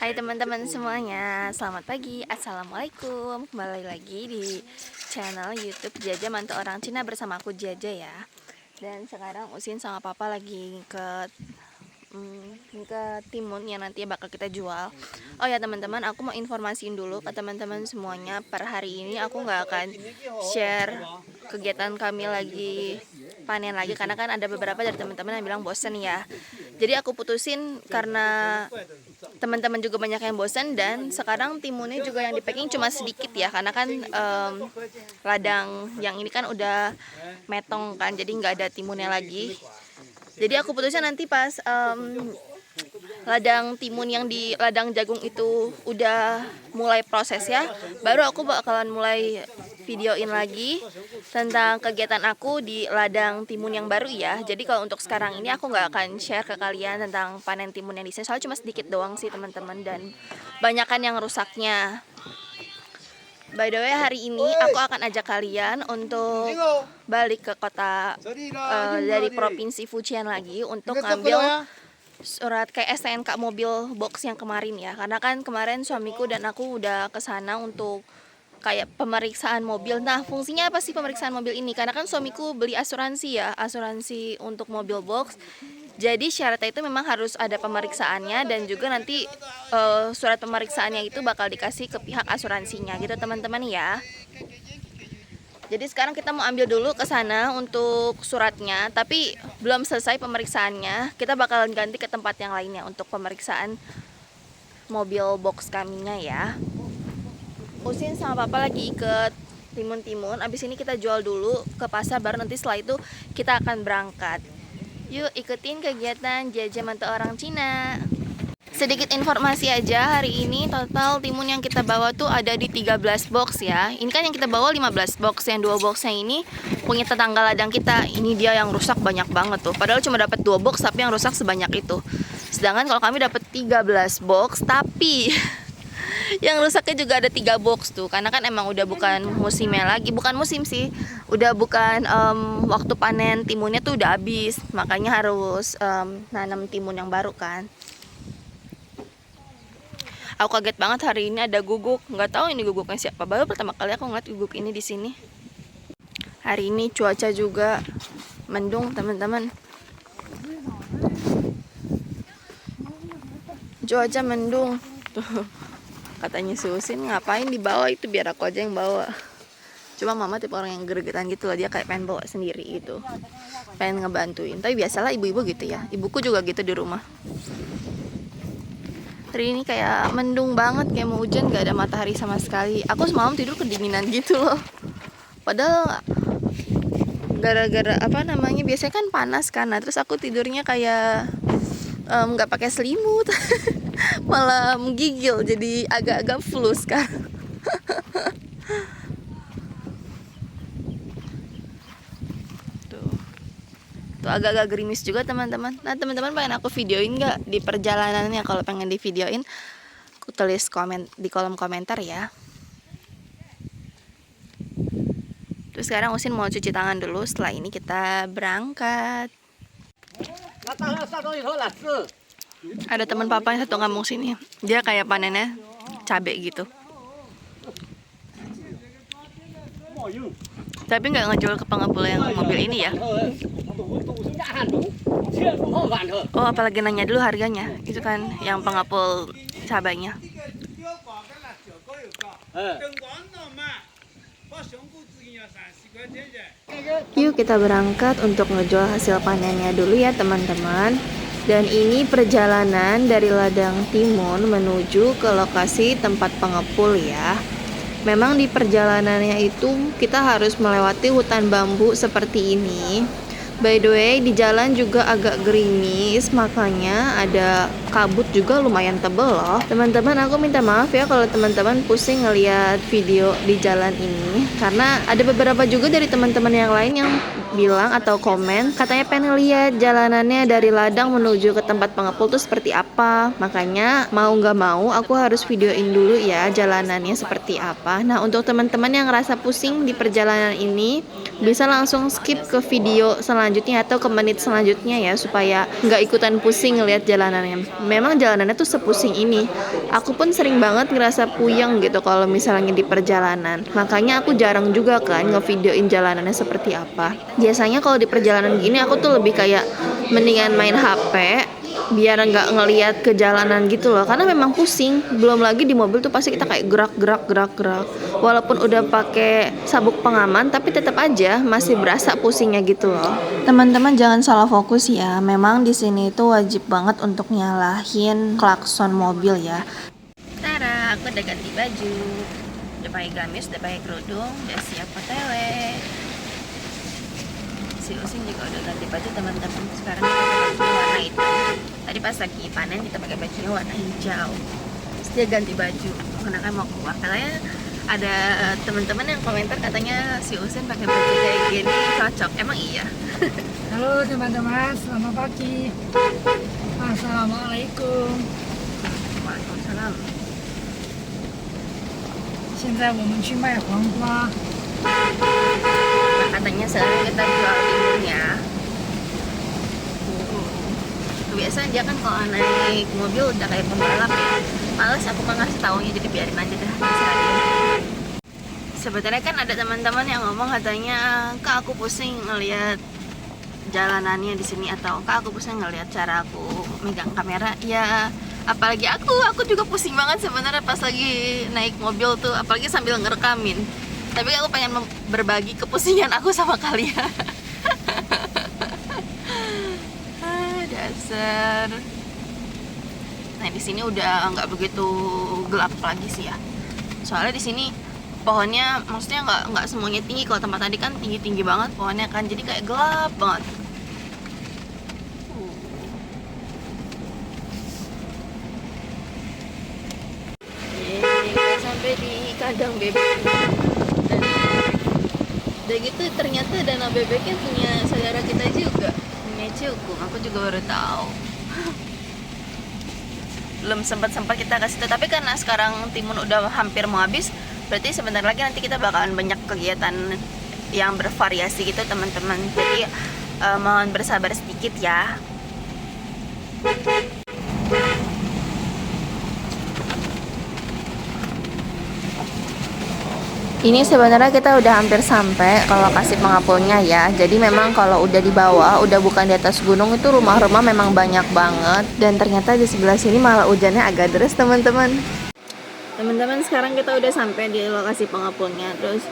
Hai teman-teman semuanya, selamat pagi, assalamualaikum. Kembali lagi di channel YouTube Jaja Mantu Orang Cina bersama aku Jaja ya. Dan sekarang Usin sama Papa lagi ke timun yang nanti bakal kita jual. Oh ya teman-teman, aku mau informasiin dulu ke teman-teman semuanya. Per hari ini aku nggak akan share kegiatan kami lagi panen lagi, karena kan ada beberapa dari teman-teman yang bilang bosen ya. Jadi aku putusin karena teman-teman juga banyak yang bosen, dan sekarang timunnya juga yang di packing cuma sedikit ya, karena kan ladang yang ini kan udah metong kan, jadi nggak ada timunnya lagi. Jadi aku putusnya nanti pas ladang timun yang di ladang jagung itu udah mulai proses ya, baru aku bakalan mulai videoin lagi tentang kegiatan aku di ladang timun yang baru ya. Jadi kalau untuk sekarang ini aku nggak akan share ke kalian tentang panen timun yang di sini, soalnya cuma sedikit doang sih teman-teman, dan banyakan yang rusaknya. By the way, hari ini aku akan ajak kalian untuk balik ke kota dari provinsi Fujian lagi untuk ngambil surat kayak STNK mobil box yang kemarin ya. Karena kan kemarin suamiku dan aku udah kesana untuk kayak pemeriksaan mobil. Nah, fungsinya apa sih pemeriksaan mobil ini? Karena kan suamiku beli asuransi ya, asuransi untuk mobil box. Jadi syaratnya itu memang harus ada pemeriksaannya, dan juga nanti surat pemeriksaannya itu bakal dikasih ke pihak asuransinya gitu teman-teman ya. Jadi sekarang kita mau ambil dulu ke sana untuk suratnya, tapi belum selesai pemeriksaannya. Kita bakalan ganti ke tempat yang lainnya untuk pemeriksaan mobil box kaminya ya. Usin sama Papa lagi ikut timun-timun. Abis ini kita jual dulu ke pasar, baru nanti setelah itu kita akan berangkat. Yuk ikutin kegiatan Jaja Mantu Orang Cina. Sedikit informasi aja, hari ini total timun yang kita bawa tuh ada di 13 box ya. Ini kan yang kita bawa 15 box, yang 2 boxnya ini punya tetangga ladang kita. Ini dia yang rusak banyak banget tuh. Padahal cuma dapat 2 box tapi yang rusak sebanyak itu. Sedangkan kalau kami dapat 13 box tapi yang rusaknya juga ada 3 box tuh, karena kan emang udah bukan musimnya lagi. Bukan musim sih, udah bukan waktu panen timunnya tuh udah habis, makanya harus nanam timun yang baru kan. Aku kaget banget hari ini ada guguk, nggak tahu ini guguknya siapa. Baru pertama kali aku ngeliat guguk ini di sini. Hari ini cuaca juga mendung teman-teman. Cuaca mendung tuh. Katanya Susin ngapain dibawa itu, biar aku aja yang bawa. Cuma mama tipe orang yang gregetan gitu loh, dia kayak pengen bawa sendiri gitu, pengen ngebantuin. Tapi biasalah ibu-ibu gitu ya, ibuku juga gitu di rumah. Hari ini kayak mendung banget, kayak mau hujan, gak ada matahari sama sekali. Aku semalam tidur kedinginan gitu loh. Padahal gara-gara apa namanya, biasanya kan panas kan. Nah terus aku tidurnya kayak nggak pakai selimut. Malah menggigil, jadi agak-agak flu sekarang. Tuh agak-agak gerimis juga teman-teman. Nah teman-teman pengen aku videoin nggak di perjalanannya? Kalau pengen di videoin, aku tulis komen di kolom komentar ya. Terus sekarang Usin mau cuci tangan dulu, setelah ini kita berangkat. Ada teman papa yang satu kampung sini, dia kayak panennya cabai gitu, tapi nggak ngejual ke pengepul yang mobil ini ya. Oh apalagi nanya dulu harganya, itu kan yang pengepul cabainya. Yuk kita berangkat untuk ngejual hasil panennya dulu ya teman-teman. Dan ini perjalanan dari ladang timun menuju ke lokasi tempat pengepul ya. Memang di perjalanannya itu kita harus melewati hutan bambu seperti ini. By the way, di jalan juga agak gerimis, makanya ada kabut juga lumayan tebel loh. Teman-teman, aku minta maaf ya kalau teman-teman pusing ngeliat video di jalan ini, karena ada beberapa juga dari teman-teman yang lain yang bilang atau komen, katanya pengen lihat jalanannya dari ladang menuju ke tempat pengepul tuh seperti apa. Makanya mau nggak mau aku harus videoin dulu ya jalanannya seperti apa. Nah, untuk teman-teman yang ngerasa pusing di perjalanan ini, bisa langsung skip ke video selanjutnya atau ke menit selanjutnya ya, supaya nggak ikutan pusing ngelihat jalanannya. Memang jalanannya tuh sepusing ini. Aku pun sering banget ngerasa puyeng gitu kalau misalnya di perjalanan. Makanya aku jarang juga kan ngevideoin jalanannya seperti apa. Biasanya kalau di perjalanan gini aku tuh lebih kayak mendingan main HP biar nggak ngeliat ke jalanan gitu loh, karena memang pusing. Belum lagi di mobil tuh pasti kita kayak gerak. Walaupun udah pakai sabuk pengaman tapi tetap aja masih berasa pusingnya gitu loh. Teman-teman jangan salah fokus ya. Memang di sini itu wajib banget untuk nyalahin klakson mobil ya. Tara, aku udah ganti baju, udah pakai gamis, udah pakai kerudung, udah siap otw. Si Usin juga udah ganti baju teman-teman. Sekarang kita pakai baju warna hitam. Tadi pas lagi panen kita pakai bajunya warna hijau. Terus dia ganti baju, karena kan mau keluar. Katanya ada teman-teman yang komentar katanya si Usin pakai baju kayak gini cocok. Emang iya? Halo teman-teman, selamat pagi. Assalamualaikum. Waalaikumsalam. 现在我们去卖黄瓜。 Nah, katanya sekarang kita jual timunnya. Biasanya dia kan kalau naik mobil udah kayak pembalap ya. Males aku mah ngasih taunya, jadi biarin aja dah, terserah dia. Sebenarnya kan ada teman-teman yang ngomong katanya, "Kak, aku pusing ngelihat jalanannya di sini," atau "Kak, aku pusing ngelihat cara aku megang kamera." Ya, apalagi aku juga pusing banget sebenarnya pas lagi naik mobil tuh, apalagi sambil ngerekamin. Tapi aku pengen berbagi kepusingan aku sama kalian. Dasar. Nah, di sini udah nggak begitu gelap lagi sih ya. Soalnya di sini pohonnya, maksudnya nggak semuanya tinggi. Kalau tempat tadi kan tinggi banget pohonnya kan, jadi kayak gelap banget. Kita sampai di kandang bebek. Dan udah gitu ternyata danau bebeknya punya saudara kita juga, punya Cukung. Aku juga baru tahu. Belum sempat kita ke situ, tapi karena sekarang timun udah hampir mau habis, berarti sebentar lagi nanti kita bakalan banyak kegiatan yang bervariasi gitu teman-teman. Jadi mohon bersabar sedikit ya. Ini sebenarnya kita udah hampir sampai ke lokasi pengepulnya ya. Jadi memang kalau udah di bawah, udah bukan di atas gunung, itu rumah-rumah memang banyak banget. Dan ternyata di sebelah sini malah hujannya agak deras teman-teman. Teman-teman, sekarang kita udah sampai di lokasi pengepulnya. Terus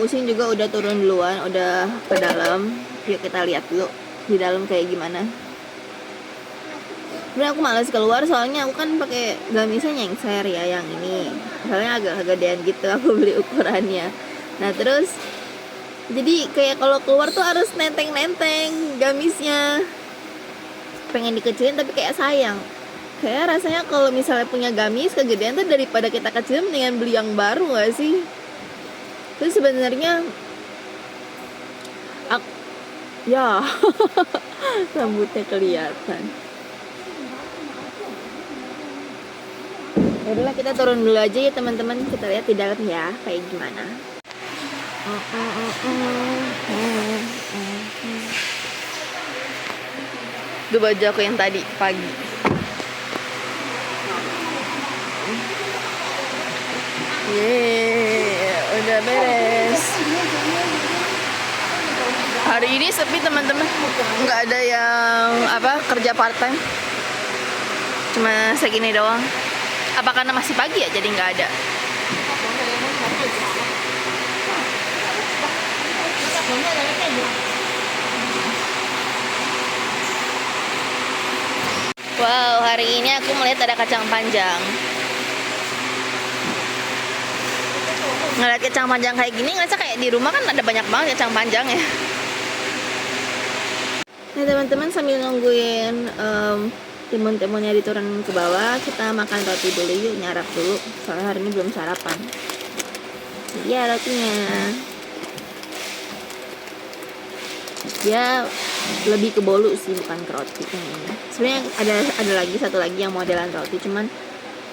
Usin juga udah turun duluan, udah ke dalam. Yuk kita lihat dulu di dalam kayak gimana. Sebenarnya aku malas keluar soalnya aku kan pakai gamisnya nyengser ya yang ini. Soalnya agak gedean gitu aku beli ukurannya. Nah terus jadi kayak kalau keluar tuh harus nenteng-nenteng gamisnya. Pengen dikecilin tapi kayak sayang. Kayak rasanya kalau misalnya punya gamis kegedean tuh daripada kita kecilin mendingan beli yang baru gak sih? Terus sebenarnya ya rambutnya kelihatan. Yaudah kita turun dulu aja ya teman-teman, kita lihat di dalam ya kayak gimana. Itu baju aku yang tadi pagi. Yeay, udah beres. Hari ini sepi teman-teman, nggak ada yang kerja part time, cuma segini doang. Apa karena masih pagi ya jadi nggak ada? Wow, hari ini aku melihat ada kacang panjang. Ngeliat kacang panjang kayak gini, ngerasa kayak di rumah kan ada banyak banget kacang panjang ya. Nah teman-teman, sambil nungguin timun-timunnya diturun ke bawah, kita makan roti dulu yuk, nyarap dulu. Soalnya hari ini belum sarapan. Iya rotinya. Dia lebih ke bolu sih, bukan ke roti yang ini. Sebenarnya ada lagi satu lagi yang modelan roti, cuman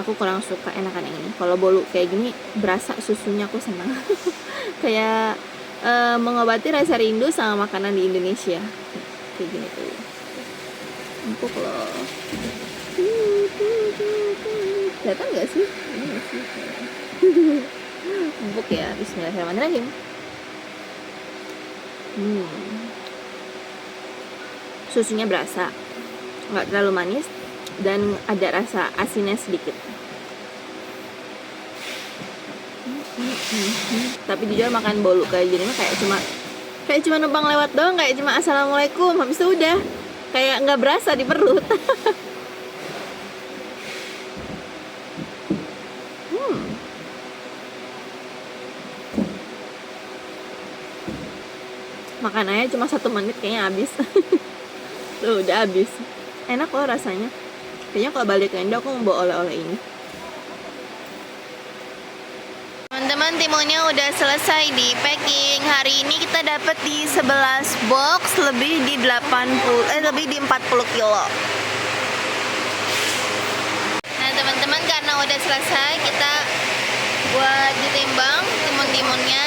aku kurang suka enakan yang ini. Kalau bolu kayak gini berasa susunya, aku senang. Kayak mengobati rasa rindu sama makanan di Indonesia. Kayak gini tuh. Empuk loh. Kelihatan nggak sih? Ini nggak sih? Empuk ya. Bismillahirrahmanirrahim. Susunya berasa, nggak terlalu manis dan ada rasa asinnya sedikit. Tapi jujur makan bolu kayak gini mah kayak cuma numpang lewat doang, kayak cuma assalamualaikum, habis itu udah kayak nggak berasa di perut. Makanannya cuma 1 menit kayaknya habis. Tuh udah habis. Enak loh rasanya. Kayaknya kalau balik ke Indo aku mau bawa oleh-oleh ini. Teman-teman, timunnya udah selesai di packing. Hari ini kita dapat di 11 box, lebih di 40 kilo. Nah teman-teman, karena udah selesai, kita buat ditimbang timun-timunnya.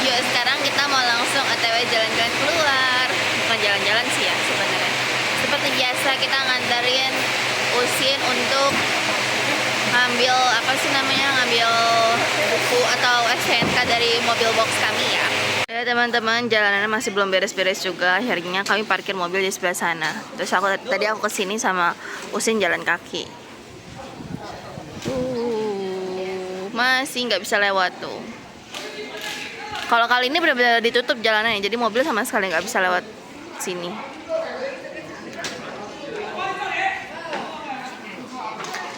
Yuk sekarang kita mau langsung OTW jalan-jalan keluar. Bukan jalan-jalan sih ya sebenarnya. Seperti biasa kita nganterin Usin untuk ngambil ngambil buku atau STNK dari mobil box kami ya. Ya teman-teman, jalanannya masih belum beres-beres juga. Akhirnya kami parkir mobil di sebelah sana. Terus tadi aku kesini sama Usin jalan kaki. Masih nggak bisa lewat tuh. Kalau kali ini benar-benar ditutup jalanannya, jadi mobil sama sekali nggak bisa lewat sini.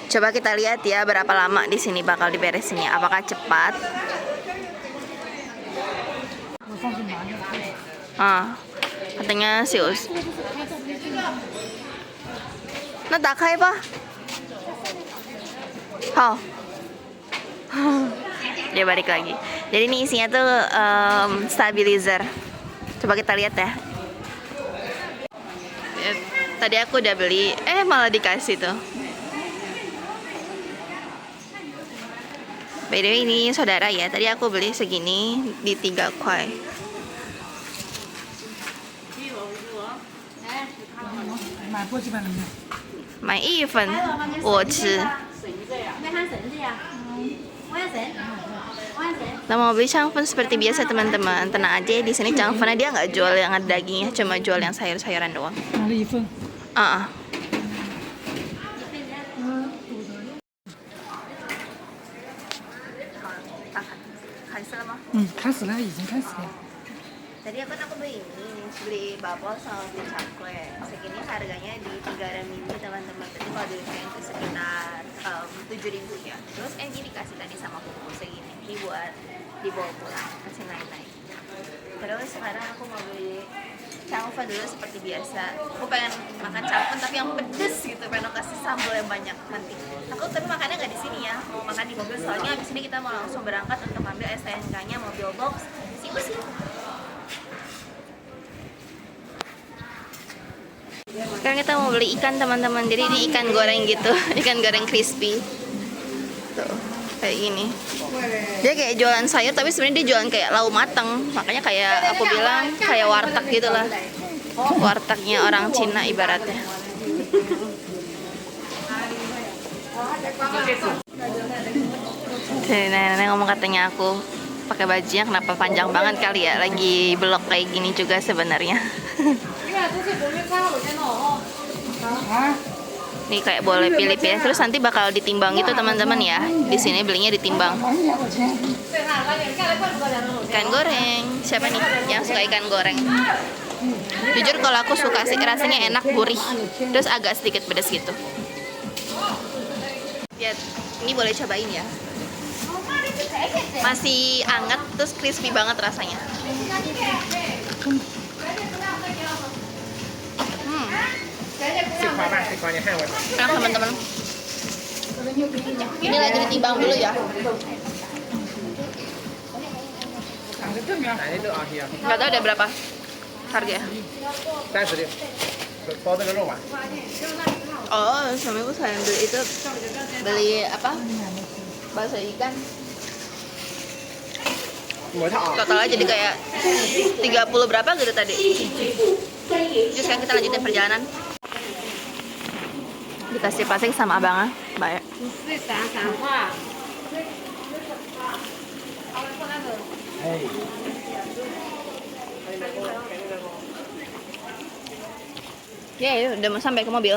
Coba kita lihat ya berapa lama di sini bakal diberesinnya. Apakah cepat? Katanya Sius. Nah, tak kai pa? Dia balik lagi. Jadi ini isinya tuh stabilizer. Coba kita lihat ya. Tadi aku udah beli, malah dikasih tuh. By the way, ini saudara ya. Tadi aku beli segini di 3 kuai.买一份，我吃。Nah, mau beli cangfen seperti biasa teman-teman. Tenang aja di sini cangfennya dia nggak jual yang ada dagingnya, cuma jual yang sayur-sayuran doang. Ah. 开始了，已经开始了。 Tadi aku beli bubble sama beli coklat. Segini harganya di 3 renminbi teman-teman. Tapi kalau di Rupiah itu sekitar 7.000 ya. Terus ini dikasih tadi sama kuku segini. Ini buat dibawa pulang, kasih naik-naik. Terus sekarang aku mau beli cangfen dulu seperti biasa. Aku pengen makan cangfen tapi yang pedes gitu, pengen kasih sambal yang banyak nanti. Aku tapi makannya nggak di sini ya, mau makan di mobil. Soalnya abis ini kita mau langsung berangkat untuk ambil STNK-nya mobil box. Sih. Sekarang kita mau beli ikan teman-teman. Jadi ini ikan goreng gitu, ikan goreng crispy. Tuh, kayak gini. Dia kayak jualan sayur tapi sebenarnya dia jualan kayak lau matang. Makanya kayak aku bilang kayak warteg gitu lah. Wartegnya orang Cina ibaratnya. Nenek ngomong katanya aku pakai bajunya kenapa panjang banget kali ya, lagi blok kayak gini juga sebenarnya. Nih kayak boleh pilih-pilih, terus nanti bakal ditimbang gitu teman-teman ya. Di sini belinya ditimbang. Ikan goreng. Siapa nih yang suka ikan goreng? Jujur kalau aku suka sih, rasanya enak, gurih. Terus agak sedikit pedas gitu. Ya, ini boleh cobain ya. Masih anget, terus crispy banget rasanya. Enak teman-teman. Ini lagi ditimbang dulu ya. Nggak tahu ada berapa. harga ya? 30的，包这个肉嘛。 Oh, suamiku sayang beli itu, beli apa? Bakso ikan. 我操啊！ Totalnya jadi kayak 30 berapa gitu tadi. Terus sekarang kita lanjutin perjalanan. Dikasih plastik sama abangnya, bayar. Ya, udah mau sampai ke mobil.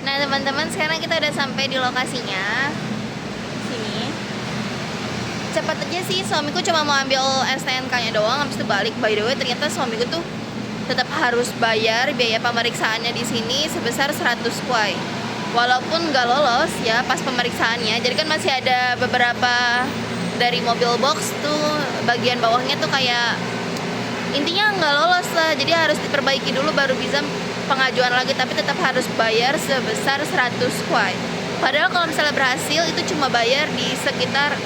Nah teman-teman, sekarang kita udah sampai di lokasinya. Sini. Cepat aja sih, suamiku cuma mau ambil STNK-nya doang, habis itu balik. By the way, ternyata suamiku tuh tetap harus bayar biaya pemeriksaannya di sini sebesar 100 kuai. Walaupun nggak lolos ya pas pemeriksaannya. Jadi kan masih ada beberapa dari mobil box tuh bagian bawahnya tuh kayak intinya nggak lolos lah. Jadi harus diperbaiki dulu baru bisa pengajuan lagi, tapi tetap harus bayar sebesar 100 kuai. Padahal kalau misalnya berhasil itu cuma bayar di sekitar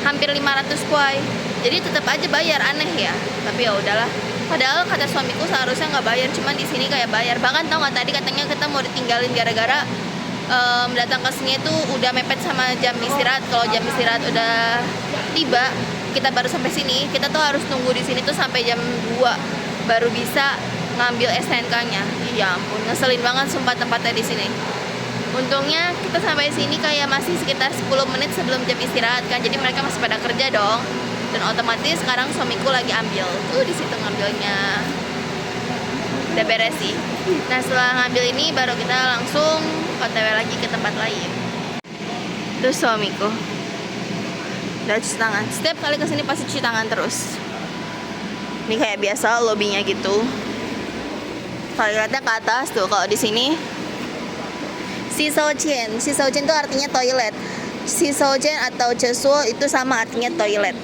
hampir 500 kuai. Jadi tetap aja bayar, aneh ya. Tapi ya udahlah. Padahal kata suamiku seharusnya nggak bayar, cuman di sini kayak bayar. Bahkan tau nggak tadi katanya kita mau ditinggalin gara-gara datang ke sini itu udah mepet sama jam istirahat. Kalau jam istirahat udah tiba, kita baru sampai sini. Kita tuh harus nunggu di sini tuh sampai jam 2 baru bisa ngambil STNK-nya. Ya ampun, ngeselin banget sumpah tempatnya di sini. Untungnya kita sampai sini kayak masih sekitar 10 menit sebelum jam istirahat kan. Jadi mereka masih pada kerja dong. Dan otomatis sekarang suamiku lagi ambil. Tuh di situ ngambilnya. Udah beres sih. Nah, setelah ngambil ini baru kita langsung OTW lagi ke tempat lain. Tuh suamiku. Udah cuci tangan. Setiap kali kesini pasti cuci tangan terus. Ini kayak biasa lobbynya gitu. Toiletnya ke atas tuh. Kalau di sini Sisouchen itu artinya toilet. Sisouchen atau cesuo itu sama artinya toilet.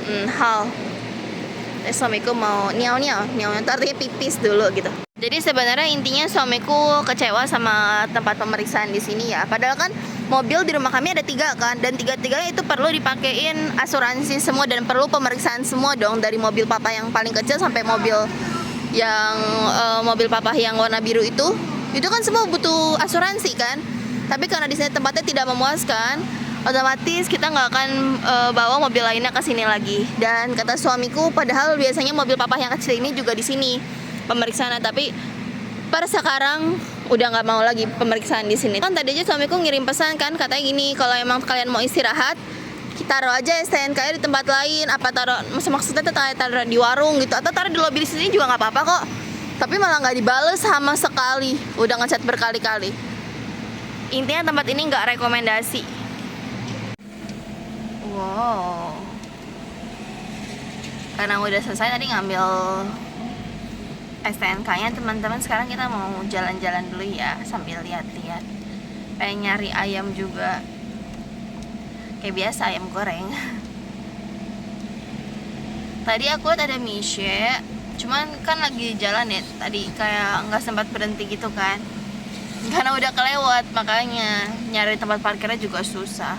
Hal. Suamiku mau niau itu artinya pipis dulu gitu. Jadi sebenarnya intinya suamiku kecewa sama tempat pemeriksaan di sini ya. Padahal kan mobil di rumah kami ada 3 kan, dan 3-tiganya itu perlu dipakein asuransi semua dan perlu pemeriksaan semua dong, dari mobil papa yang paling kecil sampai mobil yang mobil papa yang warna biru itu kan semua butuh asuransi kan. Tapi karena di sini tempatnya tidak memuaskan, otomatis kita nggak akan bawa mobil lainnya ke sini lagi. Dan kata suamiku, padahal biasanya mobil papa yang kecil ini juga di sini pemeriksaan, tapi per sekarang udah nggak mau lagi pemeriksaan di sini. Kan tadi aja suamiku ngirim pesan kan, katanya gini, kalau emang kalian mau istirahat, kita taruh aja STNK di tempat lain. Apa taruh, maksudnya taruh di warung gitu, atau taruh di lobi di sini juga nggak apa-apa kok. Tapi malah nggak dibales sama sekali. Udah ngechat berkali-kali. Intinya tempat ini nggak rekomendasi. Wow. Karena udah selesai tadi ngambil STNK-nya teman-teman, sekarang kita mau jalan-jalan dulu ya sambil lihat-lihat. Pengen nyari ayam juga. Kayak biasa ayam goreng. Tadi aku lihat ada Mishe, cuman kan lagi jalan ya. Tadi kayak nggak sempat berhenti gitu kan. Karena udah kelewat, makanya nyari tempat parkirnya juga susah.